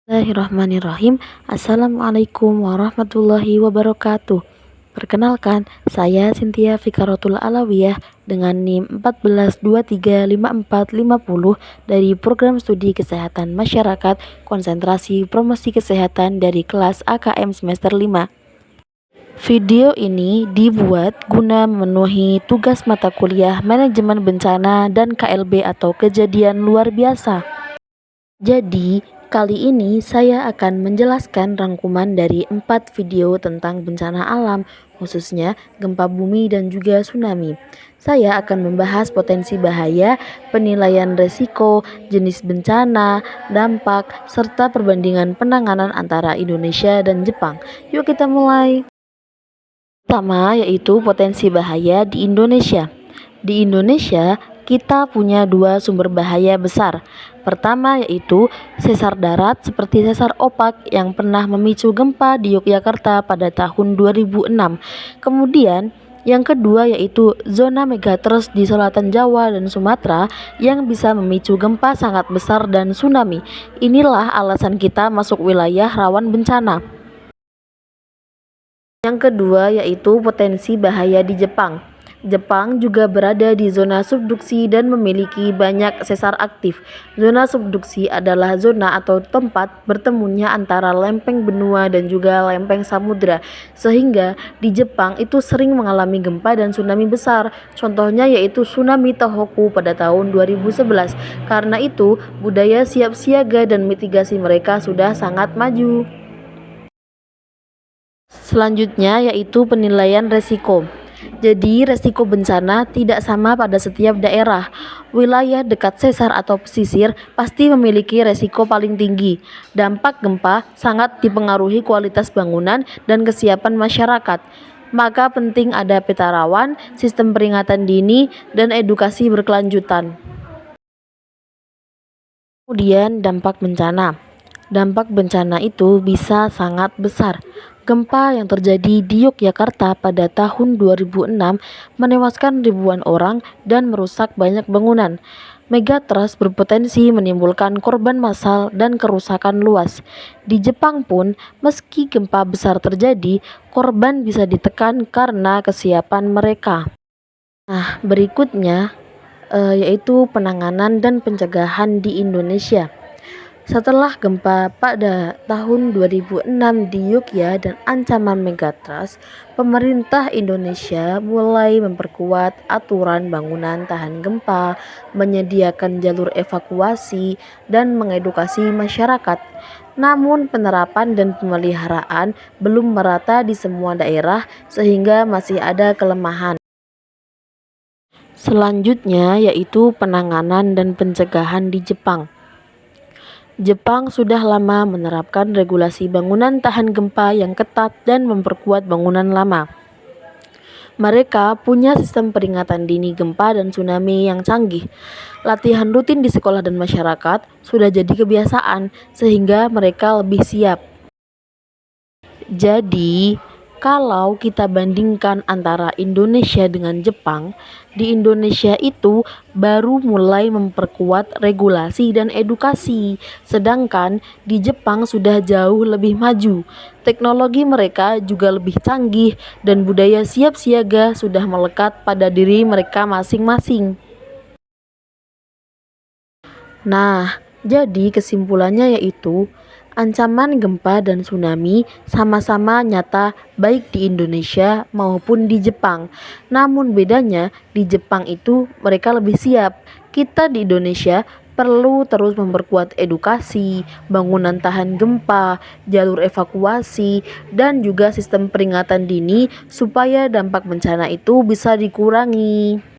Bismillahirrahmanirrahim. Assalamualaikum warahmatullahi wabarakatuh. Perkenalkan, saya Cynthia Fikaratul Alawiyah dengan NIM 14235450 dari Program Studi Kesehatan Masyarakat Konsentrasi Promosi Kesehatan dari kelas AKM semester 5. Video ini dibuat guna memenuhi tugas mata kuliah Manajemen Bencana dan KLB atau Kejadian Luar Biasa. Jadi, kali ini saya akan menjelaskan rangkuman dari 4 video tentang bencana alam, khususnya gempa bumi dan juga tsunami. Saya akan membahas potensi bahaya, penilaian resiko, jenis bencana, dampak, serta perbandingan penanganan antara Indonesia dan Jepang. Yuk kita mulai. Pertama yaitu potensi bahaya di Indonesia. Di Indonesia, kita punya 2 sumber bahaya besar. Pertama yaitu sesar darat seperti sesar opak yang pernah memicu gempa di Yogyakarta pada tahun 2006. Kemudian yang kedua yaitu zona megatrust di selatan Jawa dan Sumatera yang bisa memicu gempa sangat besar dan tsunami. Inilah alasan kita masuk wilayah rawan bencana. Yang kedua yaitu potensi bahaya di Jepang. Jepang juga berada di zona subduksi dan memiliki banyak sesar aktif. Zona subduksi adalah zona atau tempat bertemunya antara lempeng benua dan juga lempeng samudra. Sehingga di Jepang itu sering mengalami gempa dan tsunami besar. Contohnya yaitu tsunami Tohoku pada tahun 2011. Karena itu, budaya siap siaga dan mitigasi mereka sudah sangat maju. Selanjutnya yaitu penilaian resiko. Jadi resiko bencana tidak sama pada setiap daerah. Wilayah dekat sesar atau pesisir pasti memiliki resiko paling tinggi. Dampak gempa sangat dipengaruhi kualitas bangunan dan kesiapan masyarakat. Maka penting ada peta rawan, sistem peringatan dini, dan edukasi berkelanjutan. Kemudian dampak bencana. Dampak bencana itu bisa sangat besar. Gempa yang terjadi di Yogyakarta pada tahun 2006 menewaskan ribuan orang dan merusak banyak bangunan. Megatrust berpotensi menimbulkan korban massal dan kerusakan luas. Di Jepang pun, meski gempa besar terjadi, korban bisa ditekan karena kesiapan mereka. Nah, berikutnya yaitu penanganan dan pencegahan di Indonesia. Setelah gempa pada tahun 2006 di Yogyakarta dan ancaman megatrust, pemerintah Indonesia mulai memperkuat aturan bangunan tahan gempa, menyediakan jalur evakuasi, dan mengedukasi masyarakat. Namun penerapan dan pemeliharaan belum merata di semua daerah sehingga masih ada kelemahan. Selanjutnya yaitu penanganan dan pencegahan di Jepang. Jepang sudah lama menerapkan regulasi bangunan tahan gempa yang ketat dan memperkuat bangunan lama. Mereka punya sistem peringatan dini gempa dan tsunami yang canggih. Latihan rutin di sekolah dan masyarakat sudah jadi kebiasaan sehingga mereka lebih siap. Jadi, kalau kita bandingkan antara Indonesia dengan Jepang, di Indonesia itu baru mulai memperkuat regulasi dan edukasi, sedangkan di Jepang sudah jauh lebih maju. Teknologi mereka juga lebih canggih dan budaya siap siaga sudah melekat pada diri mereka masing-masing. Nah, jadi kesimpulannya yaitu ancaman gempa dan tsunami sama-sama nyata baik di Indonesia maupun di Jepang. Namun bedanya di Jepang itu mereka lebih siap. Kita di Indonesia perlu terus memperkuat edukasi, bangunan tahan gempa, jalur evakuasi, dan juga sistem peringatan dini supaya dampak bencana itu bisa dikurangi.